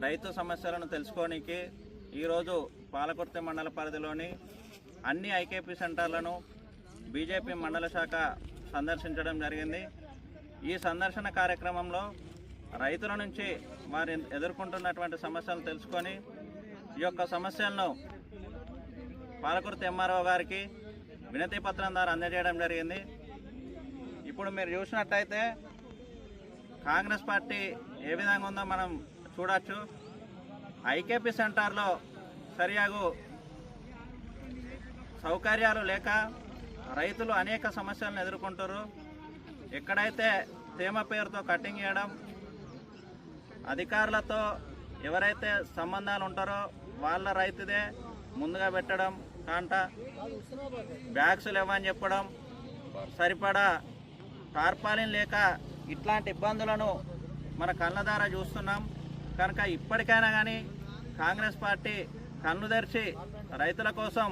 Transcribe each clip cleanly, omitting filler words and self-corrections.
రైతు సమస్యలను తెలుసుకోవడానికి ఈరోజు పాలకుర్తి మండల పరిధిలోని అన్ని ఐకేపీ సెంటర్లను బీజేపీ మండల శాఖ సందర్శించడం జరిగింది. ఈ సందర్శన కార్యక్రమంలో రైతుల నుంచి వారు ఎదుర్కొంటున్నటువంటి సమస్యలను తెలుసుకొని ఈ యొక్క సమస్యలను పాలకుర్తి ఎంఆర్ఓ గారికి వినతి పత్రం ద్వారా అందజేయడం జరిగింది. ఇప్పుడు మీరు చూసినట్టయితే కాంగ్రెస్ పార్టీ ఏ విధంగా ఉందో మనం చూడొచ్చు. ఐకేపీ సెంటర్లో సరియాగు సౌకర్యాలు లేక రైతులు అనేక సమస్యలను ఎదుర్కొంటారు. ఎక్కడైతే తేమ పేరుతో కటింగ్ చేయడం, అధికారులతో ఎవరైతే సంబంధాలు ఉంటారో వాళ్ళ రైతుదే ముందుగా పెట్టడం, కాంట బ్యాగ్స్ లేవని చెప్పడం, సరిపడా టార్పాలిన్ లేక ఇట్లాంటి ఇబ్బందులను మన కళ్ళ ద్వారా చూస్తున్నాం. కనుక ఇప్పటికైనా కానీ కాంగ్రెస్ పార్టీ కన్ను తెరిచి రైతుల కోసం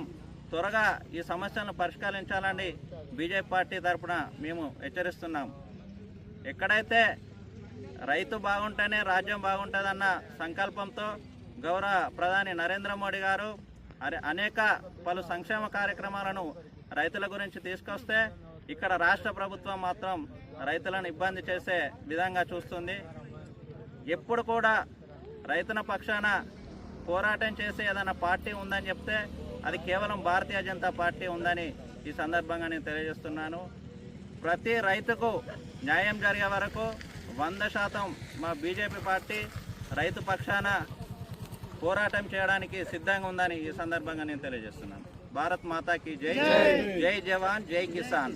త్వరగా ఈ సమస్యలను పరిష్కరించాలని బీజేపీ పార్టీ తరఫున మేము హెచ్చరిస్తున్నాం. ఎక్కడైతే రైతు బాగుంటేనే రాజ్యం బాగుంటుందన్న సంకల్పంతో గౌరవ ప్రధాని నరేంద్ర మోడీ గారు అనేక పలు సంక్షేమ కార్యక్రమాలను రైతుల గురించి తీసుకొస్తే ఇక్కడ రాష్ట్ర ప్రభుత్వం మాత్రం రైతులను ఇబ్బంది చేసే విధంగా చూస్తుంది. ఎప్పుడు కూడా రైతుల పక్షాన పోరాటం చేసే ఏదైనా పార్టీ ఉందని చెప్తే అది కేవలం భారతీయ జనతా పార్టీ ఉందని ఈ సందర్భంగా నేను తెలియజేస్తున్నాను. ప్రతి రైతుకు న్యాయం జరిగే వరకు 100% మా బీజేపీ పార్టీ రైతు పక్షాన పోరాటం చేయడానికి సిద్ధంగా ఉందని ఈ సందర్భంగా నేను తెలియజేస్తున్నాను. భారత్ మాతాకి జై, జై జవాన్, జై కిసాన్.